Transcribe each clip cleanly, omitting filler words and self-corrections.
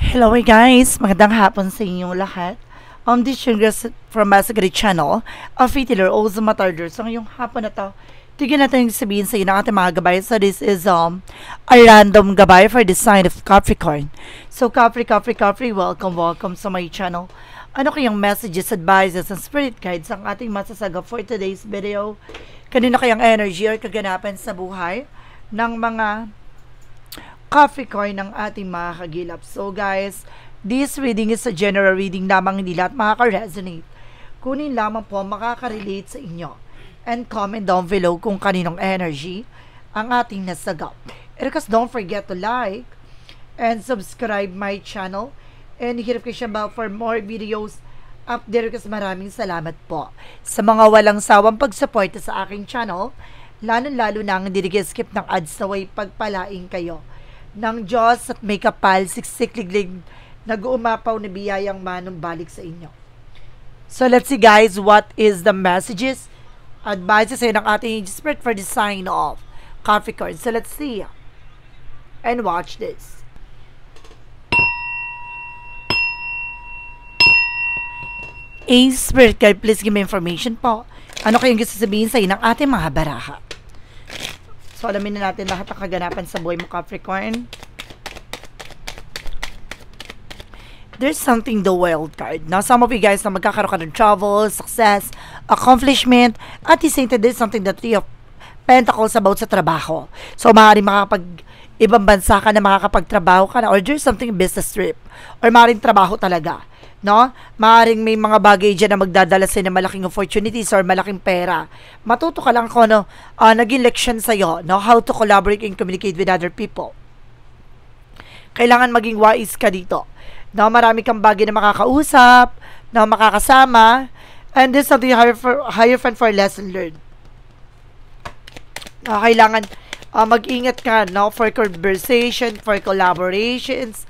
Hello guys! Magandang hapon sa inyong lahat. This is from Masagari Channel, a Fitiller o Matarder. So ngayong hapon na to, tignan natin yung sabihin sa inyo ng ating mga gabay. So this is a random gabay for the sign of Capricorn. So Capri, welcome sa my channel. Ano kayang messages, advices, and spirit guides ang ating masasaga for today's video? Kanina kayang energy or kaganapan sa buhay ng mga Capricorn ng ating mga kagilap. So guys, this reading is a general reading lamang, hindi lahat makaka-resonate. Kunin lamang po makaka-relate sa inyo. And comment down below kung kaninong energy ang ating nasagap. And because don't forget to like and subscribe my channel. And hirap kayo siya ba for more videos up there kasi maraming salamat po sa mga walang sawang pagsuporta sa aking channel. Lalo na ang hindi skip ng ads na way pagpalaing kayo ng Diyos at may kapal, siksik-liglig, nag-uumapaw na biyayang manong balik sa inyo. So let's see guys, what is the messages, advices ng ating spirit for the sign of Capricorn. So let's see and watch this. Spirit guide, please give me information po. Ano kayong gusto sabihin sa inyo ng ating mga baraha? So, alamin na natin lahat ng kaganapan sa buhay mo, Capricorn. There's something the wild card. Now, some of you guys na magkakaroon ka ng travel, success, accomplishment, at the same time, there's something that Three of Pentacles about sa trabaho. So, maaaring ibang bansa ka na makakapagtrabaho ka na, or there's something business trip, or maaaring trabaho talaga. No? Maaring may mga bagay dyan na magdadala sa'yo ng malaking opportunities or malaking pera. Matuto ka lang kung naging leksyon sa'yo, no? How to collaborate and communicate with other people. Kailangan maging wise ka dito. No? Marami kang bagay na makakausap, na makakasama, and there's something higher fun for lesson learned. Kailangan mag-ingat ka, no? For conversation, for collaborations.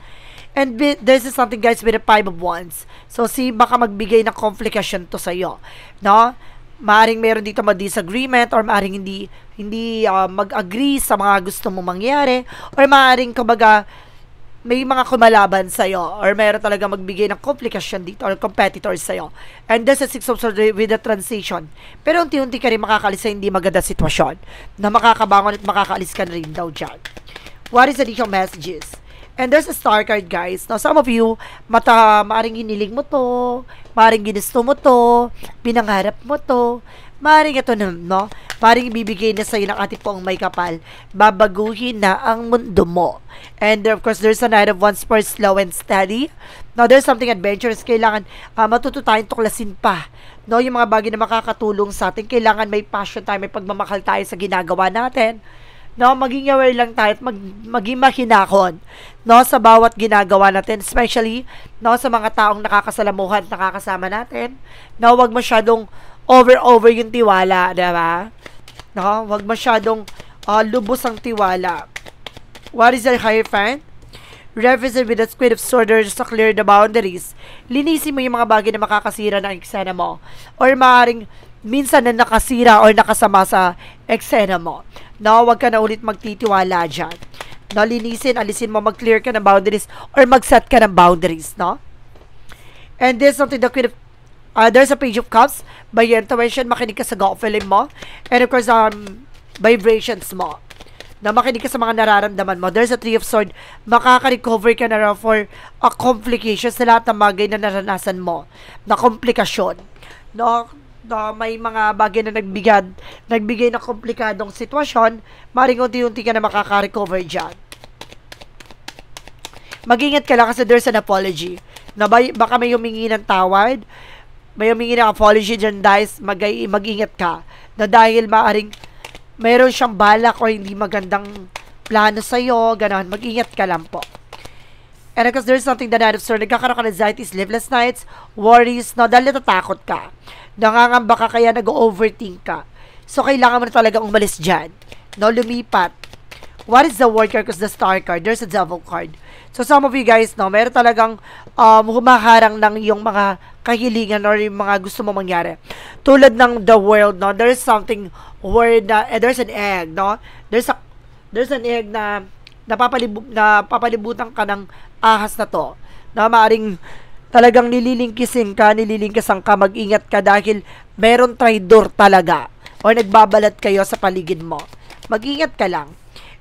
And there's something guys with the 5 of Wands. So baka magbigay ng komplikasyon to sa'yo. No? Maaring meron dito mag-disagreement or maaring hindi mag-agree sa mga gusto mong mangyari or maaring kumbaga may mga kumalaban sa'yo or meron talaga magbigay ng komplikasyon dito or competitors sa'yo. And there's a 6 of Swords with the transition. Pero unti-unti ka rin makakalis sa hindi maganda sitwasyon na makakabangon at makakaalis ka na rin daw dyan. What is the additional messages? And there's a star card guys. Now some of you, maaring hiniling mo to, maaring ginusto mo to, pinangarap mo to, maaring ito no? Maaring ibibigay na sa'yo ng ating pong may kapal. Babaguhin na ang mundo mo. And of course, there's a Knight of Wands for slow and steady. Now there's something adventurous. Kailangan matuto tayong tuklasin pa. No, yung mga bagay na makakatulong sa atin. Kailangan may passion tayo, may pagmamahal tayo sa ginagawa natin. No, maging aware lang tayo at maging mahinahon, no, sa bawat ginagawa natin, especially, no, sa mga taong nakakasalamuhan, nakakasama natin. No, wag masyadong over yung tiwala, diba? No, wag masyadong lubos ang tiwala. What is the Hierophant? Represent with the Queen of Swords to clear the boundaries. Linisin mo yung mga bagay na makakasira ng eksena mo. Or maaaring minsan na nakasira or nakasama sa eksena mo. No, wag ka na ulit magtitiwala dyan. No, linisin, alisin mo, mag-clear ka ng boundaries or mag-set ka ng boundaries, no? And there's something the Queen of, there's a Page of Cups. By your intuition, makinig ka sa gut feeling mo. And of course, vibrations mo. Na makinig ka sa mga nararamdaman mo. There's a Three of Swords. Makaka-recover ka na for a complication sa lahat ng bagay na naranasan mo. Na komplikasyon. No, may mga bagay na nagbigay ng komplikadong sitwasyon, maring unti-unti ka na makaka-recover dyan. Mag-ingat ka lang kasi there's an apology. Na baka may humingi ng tawad, may humingi ng apology dyan guys, mag-ingat ka. Na dahil maaring mayroon siyang balak o hindi magandang plano sa'yo, gano'n, mag-ingat ka lang po. And because there's something that Knight of Swords, nagkakaroon ka ng anxiety, sleepless nights, worries, no, dahil natatakot ka. Nangangamba ka kaya nag-overthink ka. So, kailangan mo na talaga umalis dyan. No, lumipat. What is the word card? Because the star card, there's a devil card. So, some of you guys, no, meron talagang humaharang ng yung mga kahilingan or yung mga gusto mo mangyari. Tulad ng the world, no, there's something word na, there's an egg, no? There's an egg na napapalibutan ka ng ahas na to, na maaring talagang nililingkisan ka, mag-ingat ka dahil meron traidor talaga or nagbabalat kayo sa paligid mo. Mag-ingat ka lang.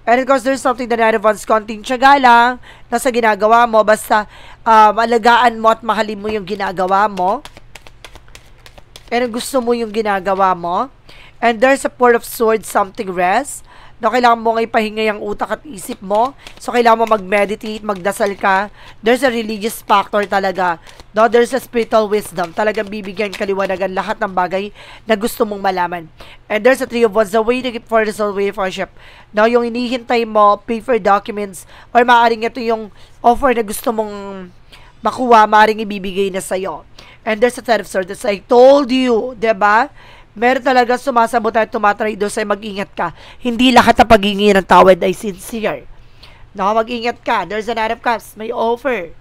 And of course, there's something that advance konting tiyaga lang na sa ginagawa mo, basta alagaan mo at mahalin mo yung ginagawa mo. And gusto mo yung ginagawa mo. And there's a Four of Swords, something rest. No, kailangan mo nga ipahinga yung utak at isip mo. So, kailangan mo mag-meditate, magdasal ka. There's a religious factor talaga. No, there's a spiritual wisdom. Talagang bibigyan kaliwanagan lahat ng bagay na gusto mong malaman. And there's a Three of Wands, the way to get for the soul way for worship. No, yung inihintay mo, paper documents, or maaaring ito yung offer na gusto mong makuha, maaaring ibibigay na sa'yo. And there's a Ten of Swords, as I told you, diba? Meron talaga sumasabot at tumatry doon sa'yo, mag-ingat ka. Hindi lahat ng paghingi ng tawad ay sincere. No, mag-ingat ka. There's a Knight of Cups. May offer.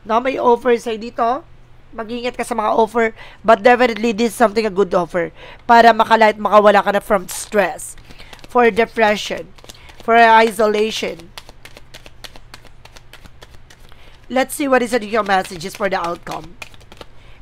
No, may offer sa'yo dito. Mag-ingat ka sa mga offer. But definitely, this is something a good offer. Para makawala ka na from stress. For depression. For isolation. Let's see what is the your messages for the outcome.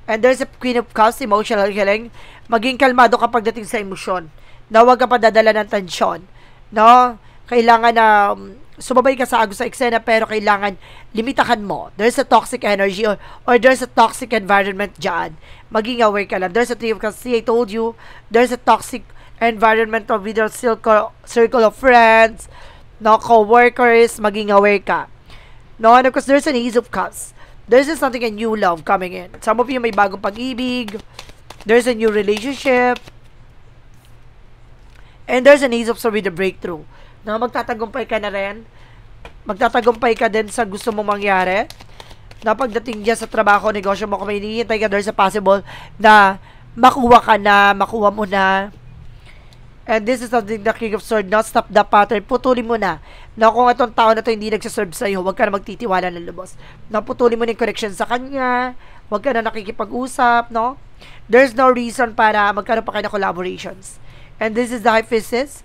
And there's a Queen of Cups, emotional healing. Maging kalmado kapag dating sa emosyon. Na huwag ka pa dadala ng tensyon. No? Kailangan na sumabay ka sa agos sa eksena, pero kailangan limitahan mo. There's a toxic energy or there's a toxic environment dyan. Maging aware ka lang. There's a Three of Cups. See, I told you, there's a toxic environment of with your circle of friends, no, co-workers. Maging aware ka. No? And of course, there's an Ace of Cups. There's something, a new love coming in. Some of you may bagong pag-ibig. There's a new relationship. And there's an Ace of Swords with a breakthrough. Na magtatagumpay ka na rin. Magtatagumpay ka din sa gusto mong mangyari. Na pagdating dyan sa trabaho, negosyo mo, kung may hinihintay ka, there's a possible na makuha mo na. And this is something the King of Swords, not stop the pattern. Putulin mo na. Na kung itong tao na to hindi nagsaserve sa'yo, huwag ka na magtitiwala ng lubos. Na putulin mo na yung connection sa kanya. Huwag ka na nakikipag-usap, no? There's no reason para magkaroon pa kayo ng collaborations. And this is the High Priestess.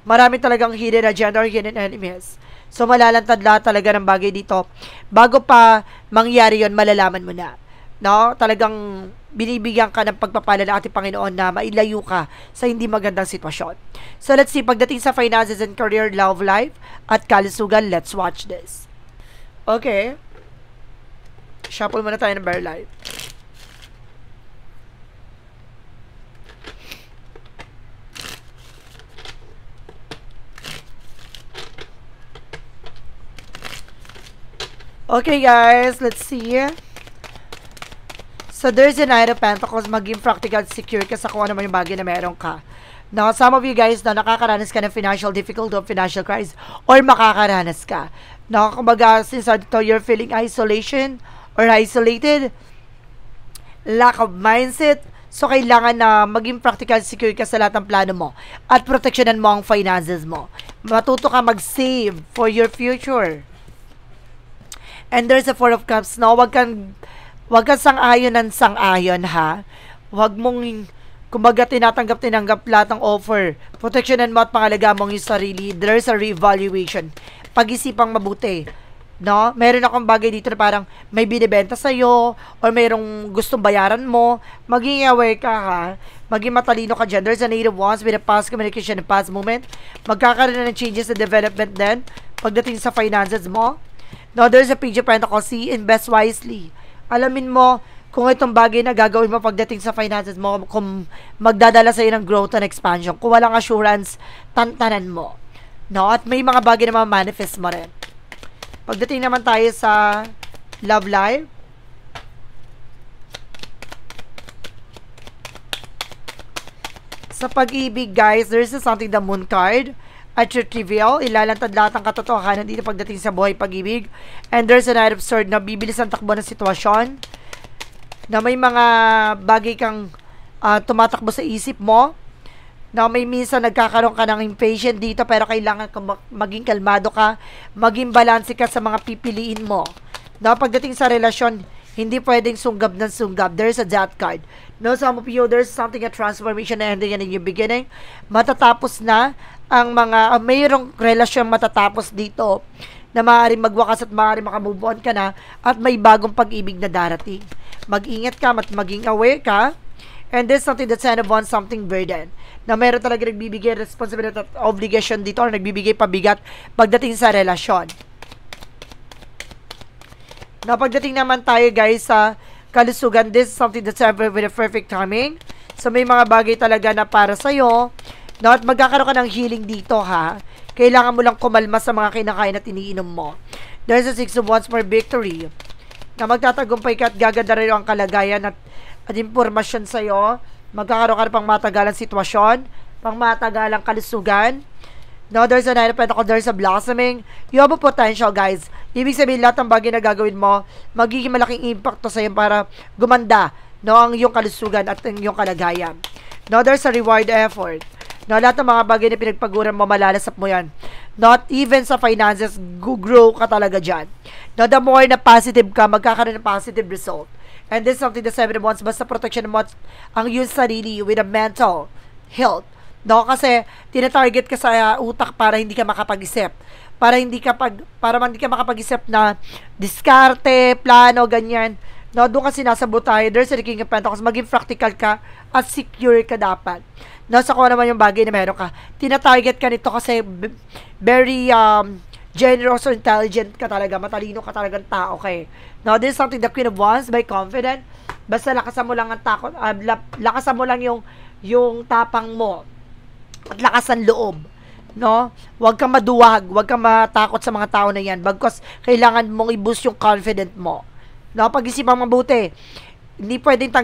Marami talagang hidden agenda or hidden enemies. So, malalantad lahat talaga ng bagay dito. Bago pa mangyari yon, malalaman mo na. No? Talagang binibigyan ka ng pagpapala ng ating Panginoon na mailayo ka sa hindi magandang sitwasyon. So, let's see. Pagdating sa finances and career, love life, at kalusugan, let's watch this. Okay. Shuffle muna tayo ng bare life. Okay, guys. Let's see. So, there's a Knight of Pentacles. Maging practical, secure ka sa kung ano man yung bagay na meron ka. Now, some of you guys na nakakaranas ka ng financial difficulty or financial crisis or makakaranas ka. Now, kumbaga, since you're feeling isolation or isolated, lack of mindset, so kailangan na maging practical, secure ka sa lahat ng plano mo at proteksyonan mo ang finances mo. Matuto ka mag-save for your future. And there's a Four of Cups. Now, wag kang sang-ayon ng sang-ayon, ha? Wag mong, kumbaga, tinanggap lahat ng offer. Proteksyonan mo at pangalagaan mong yung sarili. There's a reevaluation. Pag-isipang mabuti. No? Meron akong bagay dito na parang may binibenta sa'yo or mayroong gustong bayaran mo. Maging aware ka, ha? Maging matalino ka dyan. There's a Knight of Wands with a past communication and past moment. Magkakaroon na ng changes and development din pagdating sa finances mo. No, there's a Page of Pentacles. See, invest wisely. Alamin mo kung itong bagay na gagawin mo pagdating sa finances mo, kung magdadala sa'yo ng growth and expansion. Kung walang assurance, tantanan mo. No? At may mga bagay na ma-manifest mo rin. Pagdating naman tayo sa love life, sa pag-ibig, guys, there's something, the Moon card. At your trivial, ilalantad lahat ng katotohanan dito pagdating sa buhay pag-ibig. And there's a Knight of Swords na bibilis ang takbo ng sitwasyon. Na may mga bagay kang tumatakbo sa isip mo. Na may minsan nagkakaroon ka ng impatient dito, pero kailangan ka maging kalmado ka, maging balanse ka sa mga pipiliin mo. Na pagdating sa relasyon, hindi pwedeng sunggab ng sunggab. There's a Death card. No, some of you, there's something, a transformation na ending in your beginning. Matatapos na ang mga, mayroong relasyon matatapos dito na maaaring magwakas at maaaring makamove on ka na at may bagong pag-ibig na darating. Mag-ingat ka at maging aware ka. And there's something that's kind of on something burden. Na meron talaga nagbibigay responsibility at obligation dito or nagbibigay pabigat pagdating sa relasyon. Na pagdating naman tayo guys sa kalusugan, this is something that's ever with a perfect timing. So may mga bagay talaga na para sa'yo. No, at magkakaroon ka ng healing dito ha. Kailangan mo lang kumalma sa mga kinakain at iniinom mo. There's a 6 of Wands for victory. Na magtatagumpay ka at gaganda rin ang kalagayan at impormasyon sa'yo. Magkakaroon ka pang matagalang sitwasyon, pang matagalang kalusugan. No, there's a 9 of Pentacles, there's a blossoming. You have a potential, guys. Ibig sabihin, lahat ng bagay na gagawin mo, magiging malaking impact to sa'yo para gumanda, no, ang iyong kalusugan at ang iyong kalagayan. No, there's a reward effort. No, lahat ng mga bagay na pinagpaguran mo, malalasap mo yan. Not even sa finances, grow ka talaga dyan. No, the more na positive ka, magkakaroon ng positive result. And this is something the 7 of Wands, basta protection mo ang iyong sarili with a mental health. No, kasi tinatarget ka sa utak para hindi ka makapag-isip. Para hindi ka makapag-isip na diskarte, plano, ganyan. No, doon kasi nasa tayo. There's a King of Pentacles, maging practical ka at secure ka dapat. Nasa kung naman yung bagay na meron ka. Tinatarget ka nito kasi very generous or intelligent ka talaga. Matalino ka talagang tao kay. Now, this is something the Queen of Wands, by confident. Basta lakasan mo lang ang takot. Lakasan mo lang yung tapang mo. At lakasan loob. No? Huwag kang maduwag. Huwag kang matakot sa mga tao na yan. Bagkos kailangan mong i-boost yung confident mo. No? Pag-isipang mabuti. Hindi pwedeng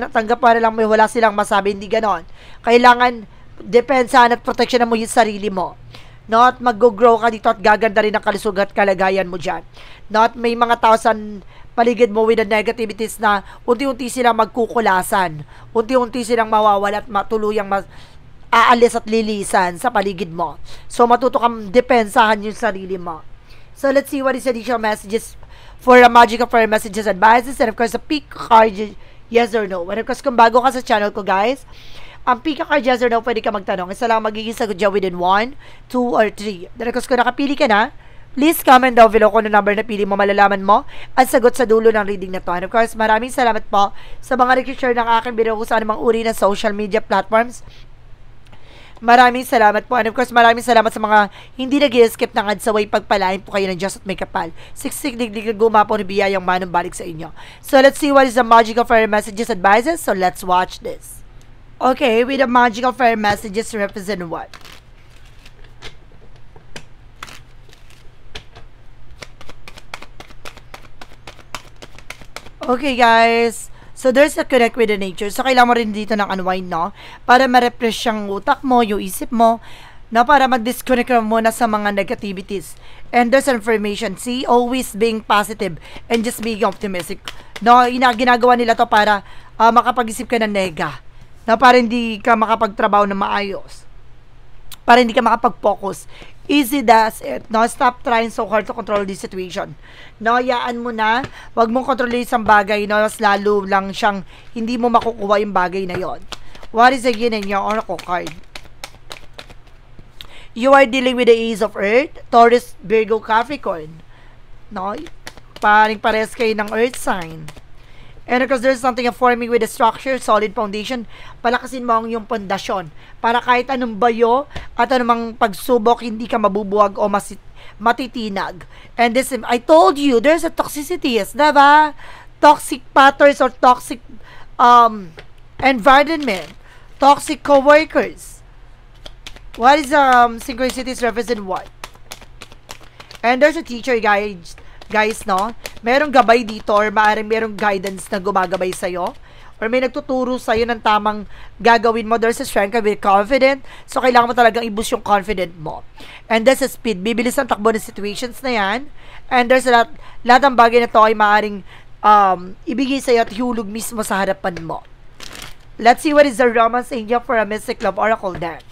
tanggap para lang may wala silang masabi, hindi ganon. Kailangan depensahan at proteksyonan mo yung sarili mo. No, at mag-grow ka dito at gaganda rin ang kalusugan at kalagayan mo dyan. No, at may mga tao sa paligid mo with the negativities na unti-unti silang magkukulasan. Unti-unti silang mawawala at matuluyang aalis at lilisan sa paligid mo. So, matuto kang depensahan yung sarili mo. So, let's see what is additional messages for a magical fire messages, advices, and of course, a pick card, yes or no. And of course, kung bago ka sa channel ko, guys, ang pick card, yes or no, pwede ka magtanong. Isa lang magiging sagot dyan within 1, 2, or 3. And of course, kung nakapili ka na, please comment down below kung ano number na pili mo, malalaman mo, at sagot sa dulo ng reading na to. And of course, maraming salamat po sa mga nag-share ng aking video kung saan mang uri ng social media platforms. Maraming salamat po. And of course, maraming salamat sa mga hindi nag-skip ng ads away. Pagpalain po kayo ng Diyos at may kapal. Siksik digdig gumapo ni biyayang manong balik sa inyo. So, let's see what is the magical fire messages advices. So, let's watch this. Okay, with the magical fire messages represent what? Okay, guys. So, there's a connect with the nature. So, kailangan mo rin dito ng unwind, no? Para ma-refresh yung utak mo, yung isip mo, no? Para mag-disconnect mo muna sa mga negativities. And there's information. See, always being positive and just being optimistic. No? Ginagawa nila to para makapag-isip ka ng nega. No? Para hindi ka makapagtrabaho na maayos. Para hindi ka makapag-focus. Easy does it. No, stop trying so hard to control this situation. No, yaan mo na. Huwag mong kontrolin isang bagay, no, mas lalo lang siyang hindi mo makukuha yung bagay na yon. What is again in your oracle card? You are dealing with the Ace of Earth, Taurus, Virgo, Capricorn. No, pares kayo ng Earth sign. And because there's something forming with a structure, solid foundation, palakasin mo ang iyong pundasyon. Para kahit anong bayo at anumang pagsubok, hindi ka mabubuwag o matitinag. And this, I told you, there's a toxicity, diba? Toxic patterns or toxic environment. Toxic co-workers. What is synchronicities represent what? And there's a teacher, guys, no? Merong gabay dito or maaaring merong guidance na gumagabay sa'yo or may nagtuturo sa'yo ng tamang gagawin mo. There's a strength ka, be confident. So, kailangan mo talagang i-boost yung confident mo. And there's a speed. Bibilis ang takbo ng situations na yan. And there's a lahat ng bagay na to ay maaaring ibigay sa'yo at hulog mismo sa harapan mo. Let's see what is the romance angel for a mystic love oracle deck.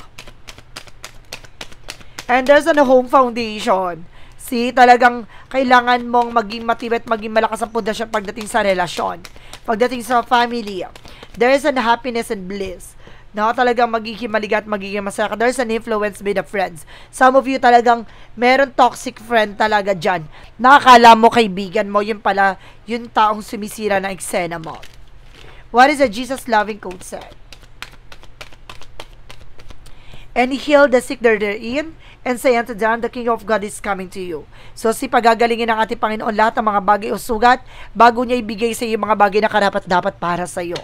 And there's a home foundation. See, talagang kailangan mong maging matibay at maging malakas ang pundasyon pagdating sa relasyon. Pagdating sa family, there is an happiness and bliss. No, talagang magiging maligat, magiging masaya ka. There's an influence by the friends. Some of you talagang meron toxic friend talaga dyan. Nakakala mo kaibigan mo, yun pala, yung taong sumisira ng eksena mo. What is a Jesus-loving quote said? And heal the sick that they're in, and say unto them, the King of God is coming to you. So, si pagagalingin ng ating Panginoon lahat ng mga bagay o sugat, bago niya ibigay sa iyo mga bagay na karapat-dapat para sa iyo.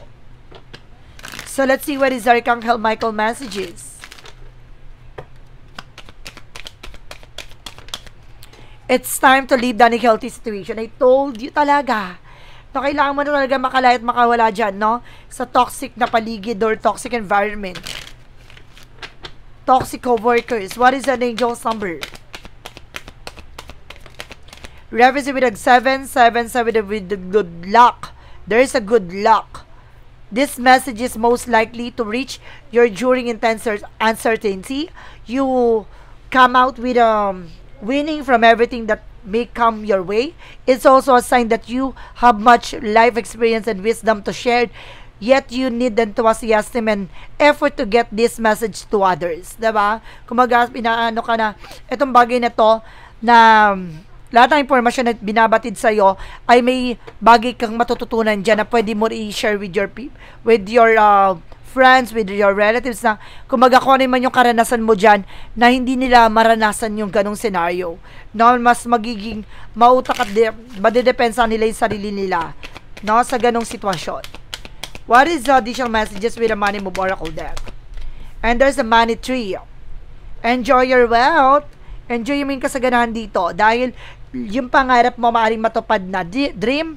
So, let's see what is Archangel Michael messages. It's time to leave the unhealthy situation. I told you talaga. No, kailangan mo na talaga makalaya at makawala dyan, no? Sa toxic na paligid or toxic environment. Toxic co-workers. What is an angel's number? Reference with 777 with the good luck. There is a good luck. This message is most likely to reach your during intense uncertainty. You come out with winning from everything that may come your way. It's also a sign that you have much life experience and wisdom to share. Yet you need enthusiasm and effort to get this message to others. Diba? Kumaga, pinaano ka na, itong bagay na to, na lahat ng impormasyon na binabatid sa'yo, ay may bagay kang matututunan dyan na pwede mo i-share with your friends, with your relatives na kumaga kung ano man yung karanasan mo dyan na hindi nila maranasan yung ganong scenario. No, mas magiging mautak at madidepensa nila yung sarili nila, no, sa ganong sitwasyon. What is the additional messages with the money move oracle deck? And there's a money tree. Enjoy your wealth. Enjoy mo yung kasaganahan dito dahil yung pangarap mo maaaring matupad na dream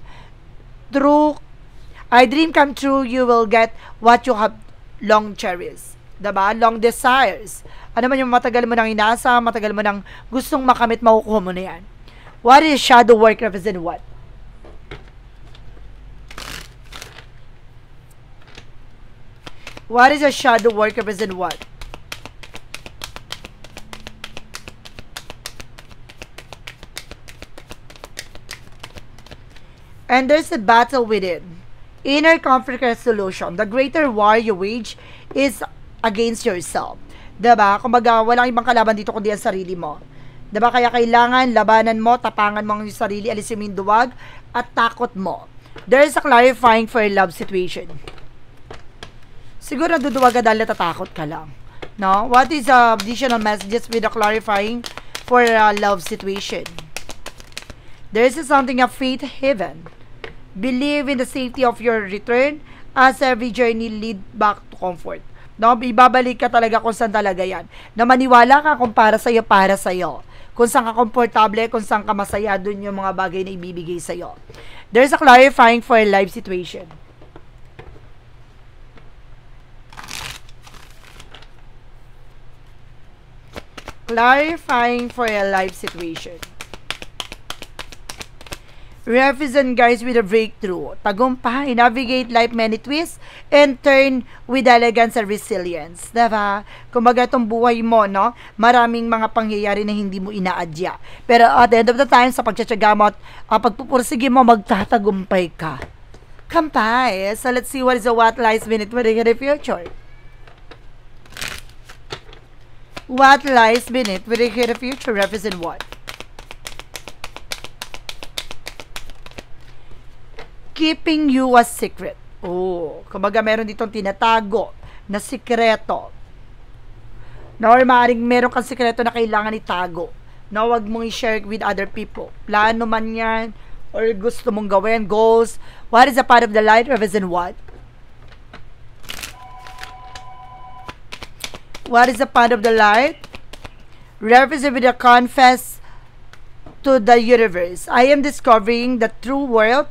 come true. You will get what you have long cherished, diba? Long desires. Ano man yung matagal mo nang inaasa, matagal mo nang gustong makamit, makukuha mo na yan. What is shadow work represent what? What is a shadow work represent what? And there's a battle within. Inner conflict resolution. The greater war you wage is against yourself. Diba? Kumbaga, walang ibang kalaban dito kundi ang sarili mo. Diba? Kaya kailangan labanan mo, tapangan mo ang sarili, alisin mo yung duwag, at takot mo. There is a clarifying for a love situation. Siguro naduduwag ka dahil natatakot ka lang. No? What is additional messages with a clarifying for a love situation? There is something of faith heaven. Believe in the safety of your return as every journey lead back to comfort. No, ibabalik ka talaga kung saan talaga yan. Na maniwala ka kung para sa'yo, para sa'yo. Kung saan ka komportable, kung saan ka masaya, dun yung mga bagay na ibibigay sa'yo. There's a clarifying for a life situation. Clarifying for a life situation. Represent guys with a breakthrough. Tagumpay, navigate life many twists, and turn with elegance and resilience. Diba? Kumbaga itong buhay mo, no? Maraming mga pangyayari na hindi mo inaadya. Pero at the end of the time, sa pagtsatsaga mo at pagpupursige mo, magtatagumpay ka. Kampay. So let's see what is the what lies beneath in the future. What lies beneath in the future represent what? Keeping you a secret. Oh, kumbaga meron ditong tinatago na sikreto. No, or maaaring meron kang sikreto na kailangan itago. No, wag mong i-share with other people. Plano man yan, or gusto mong gawin, goals. What is a part of the light represent what? What is a part of the light? Represent with a confess to the universe. I am discovering the true world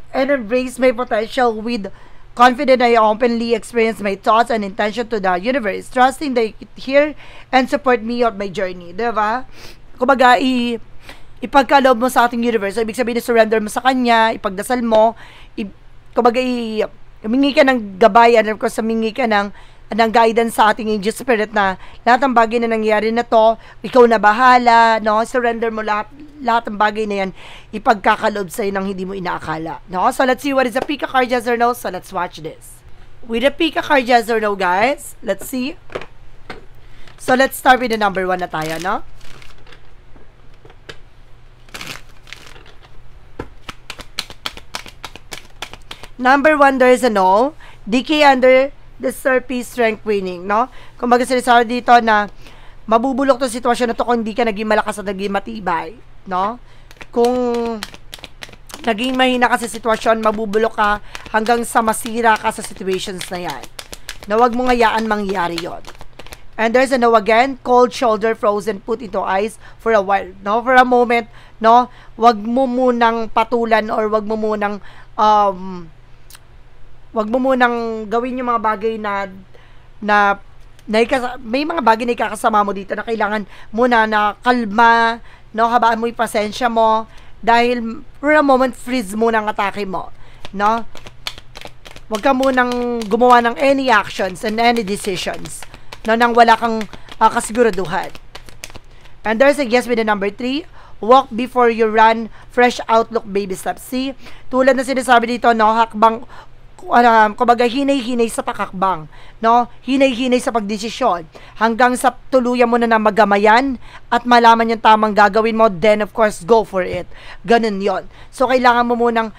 and embrace my potential with confident. I openly experience my thoughts and intention to the universe, trusting that it hear and support me on my journey. Diba? Kumbaga, ipagkaloob mo sa ating universe. So, ibig sabihin, surrender mo sa kanya, ipagdasal mo, kumbaga, humingi ka ng gabayan, of course, humingi ka ng guidance sa ating angel spirit na lahat ng bagay na nangyari na to, ikaw na bahala, no? Surrender mo lahat ng bagay na yan, ipagkakaloob sa'yo ng hindi mo inaakala. No? So, let's see what is the Pika card, yes or no? So, let's watch this. With a pick a card, yes or no, guys? Let's see. So, let's start with the number 1 na tayo, no? Number 1, there is a no. Decay under the surface, strength winning, no? Kung sinasabi dito na mabubulok to sitwasyon na to kung hindi ka naging malakas at naging matibay, no? Kung naging mahina ka sa sitwasyon, mabubulok ka hanggang sa masira ka sa situations na yan. Na wag mong hayaan mangyari yon. And there's a no again, cold shoulder, frozen, put into ice for a while, no? For a moment, no? Wag mo munang patulan or wag mo munang gawin yung mga bagay may mga bagay na ikakasama mo dito na kailangan muna na kalma, no? Habaan mo yung pasensya mo dahil for a moment freeze muna ang atake mo, no? Huwag ka munang gumawa ng any actions and any decisions, no, nang wala kang kasiguraduhan. And there's a yes with the number 3. Walk before you run, fresh outlook, baby steps. See, tulad na sinasabi dito, no, hakbang, kumbaga hinay-hinay sa pakakbang, no? Hinay-hinay sa pagdesisyon hanggang sa tuluyan mo na magamayan at malaman yung tamang gagawin mo, then of course go for it. Ganun yon. So kailangan mo munang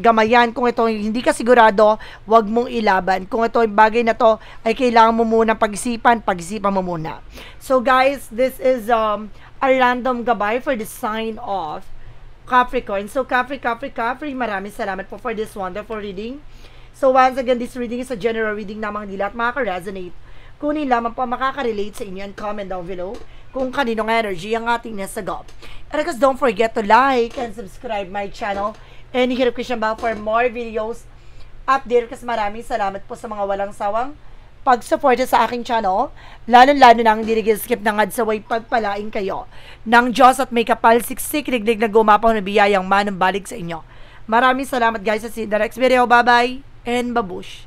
gamayan. Kung ito hindi ka sigurado, wag mong ilaban. Kung ito yung bagay na to ay kailangan mo munang pag-isipan mo muna. So guys, this is a random gabay for the sign of Capricorn. So, Capri, maraming salamat po for this wonderful reading. So, once again, this reading is a general reading namang nila at makaka-resonate. Kunin lamang po makaka-relate sa inyo and comment down below kung kaninong energy ang ating nasagop. And of course, don't forget to like and subscribe my channel and hit the bell for more videos update. Kasi maraming salamat po sa mga walang sawang pag-support sa aking channel, lalo-lalo nang hindi nag-skip ng ads away pagpalain kayo ng Diyos at may kapal siksik liglig na gumapaw na biyayang manambalik sa inyo. Maraming salamat guys, sa see you in the next video. Bye-bye and babush!